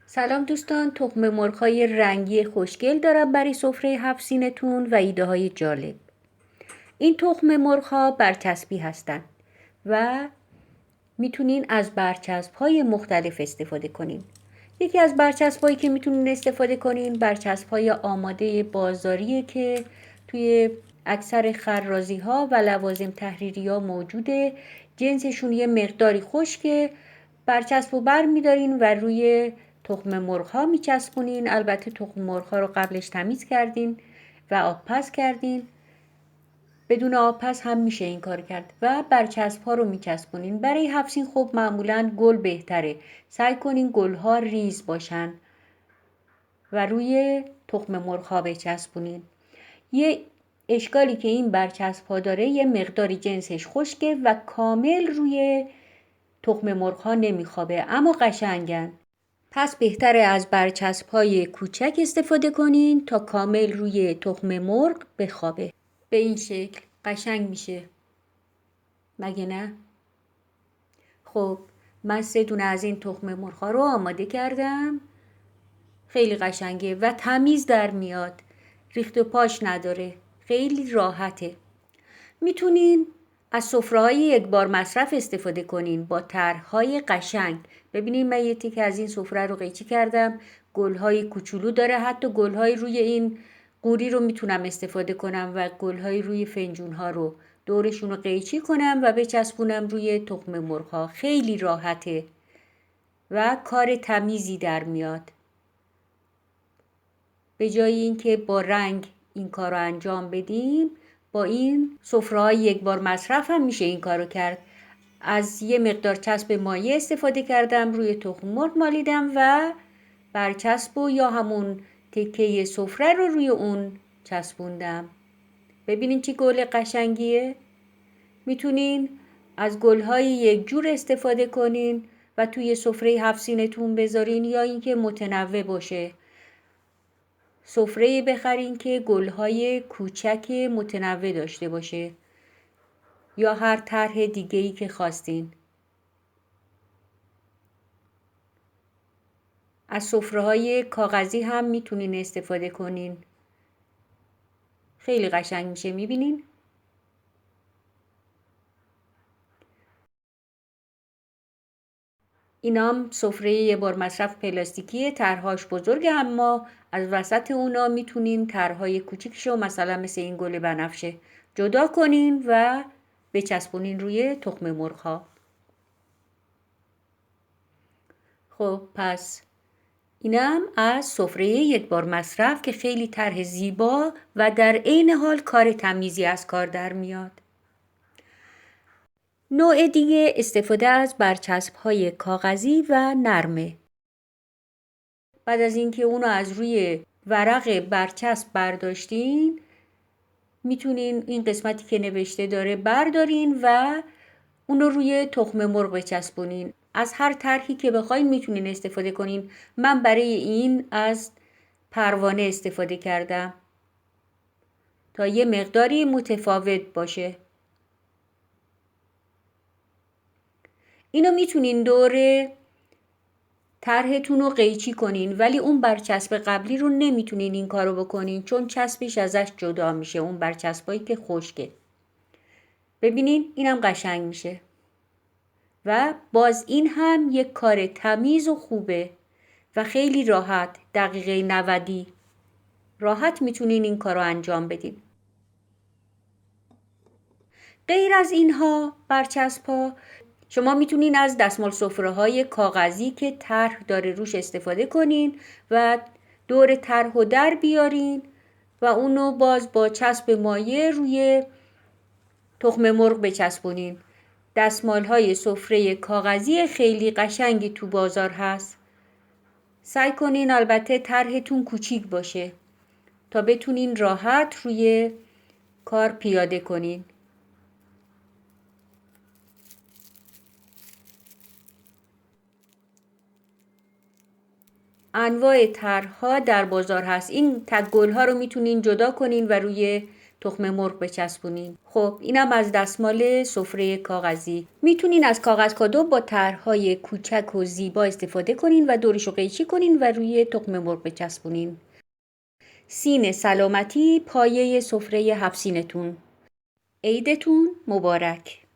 سلام دوستان، تخم مرغ‌های رنگی خوشگل دارم برای سفره 7 سینتون و ایده های جالب. این تخم مرغ‌ها برچسبی هستند و میتونین از برچسب‌های مختلف استفاده کنین. یکی از برچسب‌هایی که میتونین استفاده کنین برچسب‌های آماده بازاریه که توی اکثر خرازی‌ها و لوازم تحریری‌ها موجوده. جنسشون یه مقداری خشکه. برچسب رو بر میدارین و روی تخم مرغ‌ها میچسبونین. البته تخم مرغ‌ها رو قبلش تمیز کردین و آبپز کردین. بدون آبپز هم میشه این کار کرد و برچسب ها رو میچسبونین. برای حفظین خب معمولا گل بهتره. سعی کنین گل ها ریز باشن و روی تخم مرغ ها بچسبونین. یه اشکالی که این برچسب ها داره یه مقداری جنسش خشکه و کامل روی تخم مرغ ها نمیخوابه، اما قشنگن. پس بهتره از برچسب های کوچک استفاده کنین تا کامل روی تخم مرغ بخوابه. به این شکل قشنگ میشه، مگه نه؟ خب من 3 دونه از این تخم مرغ‌ها رو آماده کردم. خیلی قشنگه و تمیز در میاد، ریخت و پاش نداره، خیلی راحته. میتونین از سفره‌های یک بار مصرف استفاده کنین با طرح‌های قشنگ. ببینین من یه تیکه از این سفره رو قیچی کردم، گل‌های کوچولو داره. حتی گل‌های روی این قوری رو میتونم استفاده کنم و گل‌های روی فنجون‌ها رو دورشون رو قیچی کنم و بچسبونم روی تخم مرغ‌ها. خیلی راحته و کار تمیزی در میاد. به جای اینکه با رنگ این کار رو انجام بدیم، با این سفره‌های یک بار مصرف هم میشه این کار رو کرد. از یه مقدار چسب مایع استفاده کردم، روی تخم مرغ مالیدم و برچسب و یا همون تکه سفره رو روی اون چسبوندم. ببینین چی گل قشنگیه؟ میتونین از گل‌های یک جور استفاده کنین و توی سفره 7 سینتون بذارین، یا اینکه متنوع باشه. سفره بخرین که گل‌های کوچک متنوع داشته باشه یا هر طرح دیگه‌ای که خواستین. از سفره‌های کاغذی هم میتونین استفاده کنین. خیلی قشنگ میشه، میبینین؟ اینام سفره یه بار مصرف پلاستیکیه، طرح‌هاش بزرگه، اما از وسط اونا میتونین طرح‌های کوچیکشو مثلا مثل این گل بنفشه جدا کنین و بچسبونین روی تخم مرغ‌ها. خب پس اینم از سفره یک بار مصرف که خیلی طرح زیبا و در عین حال کار تمیزی از کار در میاد. نوع دیگه استفاده از برچسب‌های کاغذی و نرمه. بعد از اینکه اونو از روی ورق برچسب برداشتین، میتونین این قسمتی که نوشته داره بردارین و اونو روی تخم مرغ بچسبونین. از هر طرحی که بخواین میتونین استفاده کنین. من برای این از پروانه استفاده کردم تا یه مقداری متفاوت باشه. اینو میتونین دور طرحتون رو قیچی کنین، ولی اون برچسب قبلی رو نمیتونین این کارو بکنین چون چسبش ازش جدا میشه، اون برچسبایی که خشکه. ببینین اینم قشنگ میشه و باز این هم یک کار تمیز و خوبه و خیلی راحت، دقیقه 90 راحت میتونین این کارو انجام بدین. غیر از اینها برچسب‌ها، شما میتونین از دستمال سفره‌های کاغذی که طرح داره روش استفاده کنین و دور طرح رو در بیارین و اونو باز با چسب مایع روی تخم مرغ بچسبونین. دستمال‌های سفره کاغذی خیلی قشنگی تو بازار هست. سعی کنین البته طرحتون کوچیک باشه تا بتونین راحت روی کار پیاده کنین. انواع طرح‌ها در بازار هست. این تک گل‌ها رو میتونین جدا کنین و روی تخم مرغ بچسبونین. خب اینم از دستمال سفره کاغذی. میتونین از کاغذ کادو با طرح‌های کوچک و زیبا استفاده کنین و دورشو قیچی کنین و روی تخم مرغ بچسبونین. سین سلامتی پایه سفره 7 سینتون. عیدتون مبارک.